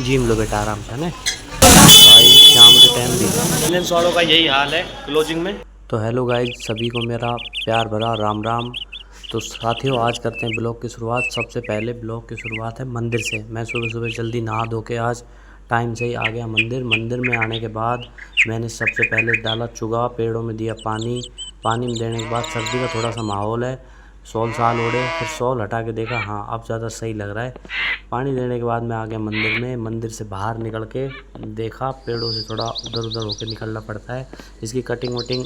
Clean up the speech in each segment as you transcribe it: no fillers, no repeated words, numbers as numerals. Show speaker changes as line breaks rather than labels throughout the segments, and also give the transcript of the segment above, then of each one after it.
Gym लो बेटा आराम से ने भाई, शाम के टाइम भी फाइनेंस वालों का यही हाल है क्लोजिंग में। तो हेलो गाइज, सभी को मेरा प्यार भरा राम राम। तो साथियों, आज करते हैं ब्लॉग की शुरुआत। सबसे पहले ब्लॉग की शुरुआत है मंदिर से। मैं सुबह सुबह जल्दी नहा धो के आज टाइम से ही आ गया मंदिर। मंदिर में आने के बाद मैंने सबसे पहले डाला चुगा, पेड़ों में दिया पानी। पानी में देने के बाद सर्दी का थोड़ा सा माहौल है, शॉल साल ओढ़े, फिर शॉल हटा के देखा, हाँ अब ज़्यादा सही लग रहा है। पानी देने के बाद मैं आ गया मंदिर में। मंदिर से बाहर निकल के देखा, पेड़ों से थोड़ा उधर उधर होकर निकलना पड़ता है। इसकी कटिंग वटिंग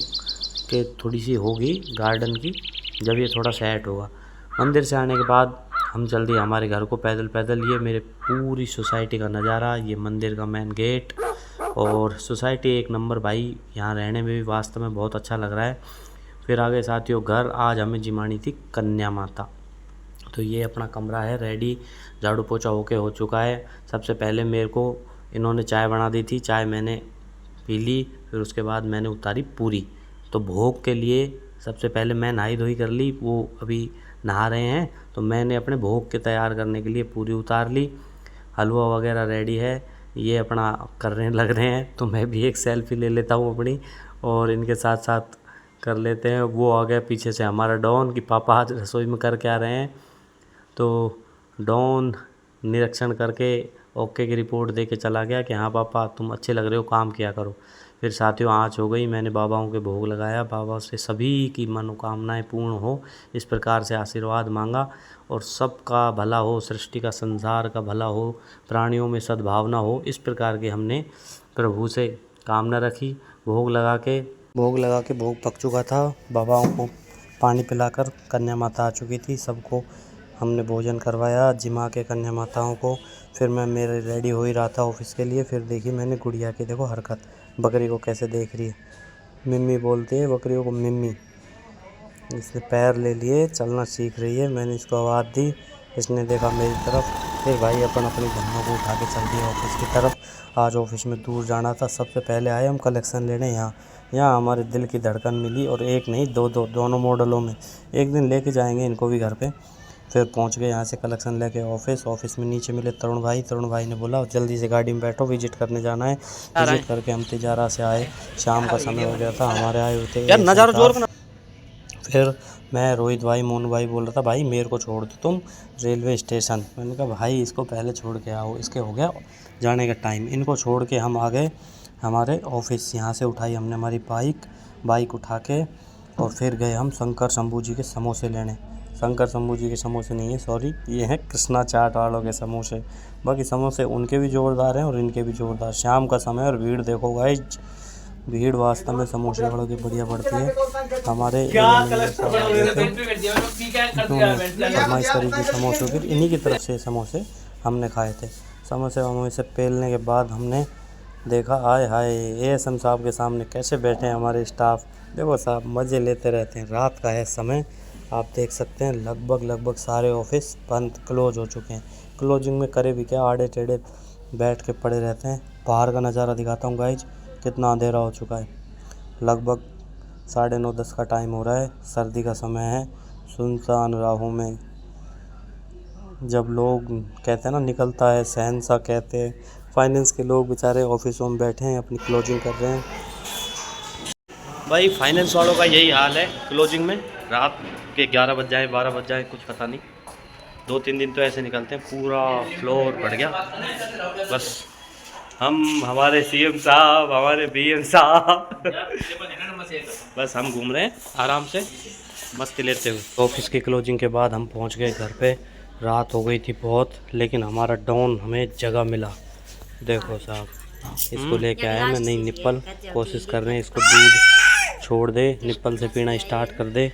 के थोड़ी सी होगी गार्डन की, जब ये थोड़ा सेट होगा। मंदिर से आने के बाद हम चल दिए हमारे घर को पैदल पैदल। ये मेरे पूरी सोसाइटी का नज़ारा, ये मंदिर का मेन गेट, और सोसाइटी एक नंबर भाई। यहाँ रहने में भी वास्तव में बहुत अच्छा लग रहा है। फिर आगे साथियों घर, आज हमें जिमानी थी कन्या माता। तो ये अपना कमरा है रेडी, झाड़ू पोछा होके हो चुका है। सबसे पहले मेरे को इन्होंने चाय बना दी थी, चाय मैंने पी ली। फिर उसके बाद मैंने उतारी पूरी। तो भोग के लिए सबसे पहले मैं नहाई धोई कर ली, वो अभी नहा रहे हैं। तो मैंने अपने भोग के तैयार करने के लिए पूरी उतार ली। हलवा वगैरह रेडी है, ये अपना करने लग रहे हैं। तो मैं भी एक सेल्फी ले लेता हूँ अपनी, और इनके साथ साथ कर लेते हैं। वो आ गया पीछे से हमारा डॉन कि पापा आज रसोई में कर क्या रहे हैं। तो डॉन निरीक्षण करके ओके की रिपोर्ट दे के चला गया कि हाँ पापा तुम अच्छे लग रहे हो, काम किया करो। फिर साथियों आँच हो गई, मैंने बाबाओं के भोग लगाया। बाबा से सभी की मनोकामनाएं पूर्ण हो, इस प्रकार से आशीर्वाद मांगा, और सबका भला हो, सृष्टि का, संसार का भला हो, प्राणियों में सद्भावना हो, इस प्रकार की हमने प्रभु से कामना रखी। भोग पक चुका था। बाबाओं को पानी पिलाकर कन्या माता आ चुकी थी। सबको हमने भोजन करवाया, जिमा के कन्या माताओं को। फिर मैं मेरे रेडी हो ही रहा था ऑफिस के लिए। फिर देखी मैंने गुड़िया की, देखो हरकत, बकरी को कैसे देख रही है। मिम्मी बोलती है बकरियों को, मिम्मी। इसने पैर ले लिए, चलना सीख रही है। मैंने इसको आवाज़ दी, इसने देखा मेरी तरफ। फिर भाई अपन अपनी बहनों को उठा के चल दिए ऑफिस की तरफ। आज ऑफिस में दूर जाना था। सबसे पहले आए हम कलेक्शन लेने यहाँ हमारे दिल की धड़कन मिली, और एक नहीं दोनों मॉडलों में। एक दिन लेके जाएंगे इनको भी घर पे। फिर पहुंच गए यहाँ से कलेक्शन लेके ऑफिस में नीचे मिले तरुण भाई ने बोला जल्दी से गाड़ी में बैठो, विजिट करने जाना है। विजिट करके हम तिजारा से आए, शाम का समय हो गया था। हमारे आए हुए थे नज़ारा। फिर मैं रोहित भाई, मोनू भाई बोल रहा था भाई मेरे को छोड़ दो तुम रेलवे स्टेशन। मैंने कहा भाई इसको पहले छोड़ के आओ, इसके हो गया जाने का टाइम। इनको छोड़ के हम आ गए हमारे ऑफिस। यहाँ से उठाई हमने हमारी बाइक उठा के, और फिर गए हम शंकर शंभू जी के समोसे लेने। शंकर शंभू जी के समोसे नहीं है, सॉरी, ये हैं कृष्णा चाट वालों के समोसे। बाकी समोसे उनके भी ज़ोरदार हैं और इनके भी ज़ोरदार। शाम का समय और भीड़ देखो गाइस, भीड़ वास्तव में समोसे वालों की बढ़िया पड़ती है। हमारे एरिया में ये सब आ गए थे, उन्होंने फरमाइश करी थी समोसों की, इन्हीं की तरफ से समोसे हमने खाए थे। समोसे वमोसे पेलने के बाद हमने देखा, आए हाय एएसएम साहब के सामने कैसे बैठे हैं हमारे स्टाफ। देखो साहब मज़े लेते रहते हैं। रात का है समय, आप देख सकते हैं लगभग सारे ऑफिस बंद, क्लोज हो चुके हैं। क्लोजिंग में करे भी क्या, आड़े टेढ़े बैठ के पड़े रहते हैं। बाहर का नज़ारा दिखाता हूँ गाइज, कितना अंधेरा हो चुका है। लगभग 9:30-10 का टाइम हो रहा है, सर्दी का समय है। सुनसान राहों में जब लोग कहते हैं ना निकलता है शहंशाह, कहते हैं फाइनेंस के लोग बेचारे ऑफिसों में बैठे हैं, अपनी क्लोजिंग कर रहे हैं। भाई फाइनेंस वालों का यही हाल है क्लोजिंग में। रात के 11 बज जाए, 12 बज जाए, कुछ पता नहीं। 2-3 दिन तो ऐसे निकलते हैं, पूरा फ्लोर बढ़ गया। बस हम, हमारे सीएम साहब, हमारे बीएम साहब बस हम घूम रहे हैं आराम से, मस्ती लेते हुए। ऑफिस की क्लोजिंग के बाद हम पहुंच गए घर पे। रात हो गई थी बहुत, लेकिन हमारा डॉन हमें जगह मिला। देखो साहब, इसको लेके आया मैं नई निप्पल। कोशिश कर रहे हैं इसको दूध छोड़ दे, निप्पल से पीना स्टार्ट कर दे,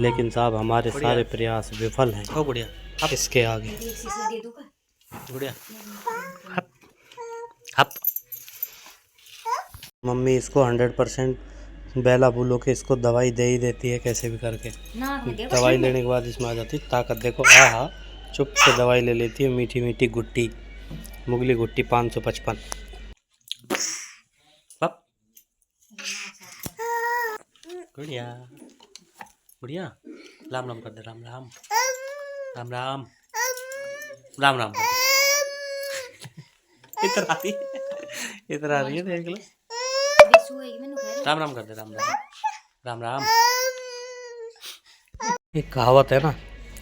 लेकिन साहब हमारे सारे प्रयास विफल हैं। ओ गुड़िया, अब इसके आगे गुड़िया, हप हप। मम्मी इसको 100% बेला बुलो के इसको दवाई दे ही देती है कैसे भी करके। दवाई लेने के बाद इसमें आ जाती ताकत। देखो आहा, चुप से दवाई ले लेती है। मीठी मीठी गुट्टी, मुगली गुट्टी 555। पप गुड़िया, गुड़िया राम राम कर दे, राम राम राम राम राम राम कर दे। इधर आती इधर आ रही है, देख लो। राम राम कर दे, राम राम राम राम। एक कहावत है ना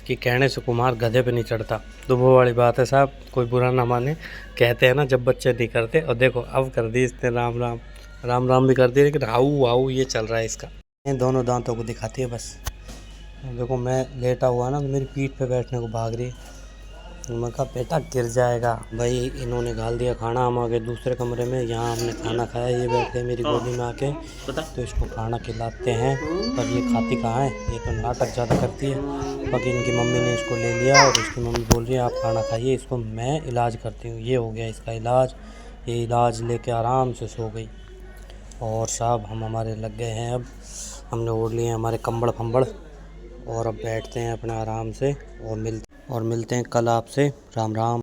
कि कहने से कुम्हार गधे पे नहीं चढ़ता, तो वो वाली बात है साहब, कोई बुरा ना माने। कहते हैं ना जब बच्चे नहीं करते, और देखो अब कर दी इसने राम राम, राम राम भी कर दी, लेकिन हाउ हाउ ये चल रहा है इसका। इन दोनों दांतों को दिखाती है बस। देखो मैं लेटा हुआ ना, तो मेरी पीठ पे बैठने को भाग रही है। मैं कहा बेटा गिर जाएगा। भाई इन्होंने गाल दिया खाना, हम आ गए दूसरे कमरे में, यहाँ हमने खाना खाया, ये बैठे मेरी गोदी में आके, तो इसको खाना खिलाते हैं। पर ये खाती कहाँ है, ये तो नाटक ज़्यादा करती है। बाकी इनकी मम्मी ने इसको ले लिया, और इसकी मम्मी बोल रही है आप खाना खाइए, इसको मैं इलाज करती हूँ। ये हो गया इसका इलाज, ये इलाज लेके आराम से सो गई। और साहब हम हमारे लग गए हैं, अब हमने ओढ़ लिए हैं हमारे कंबड़ फंबड़, और अब बैठते हैं अपने आराम से, और मिलते हैं कल आपसे। राम राम।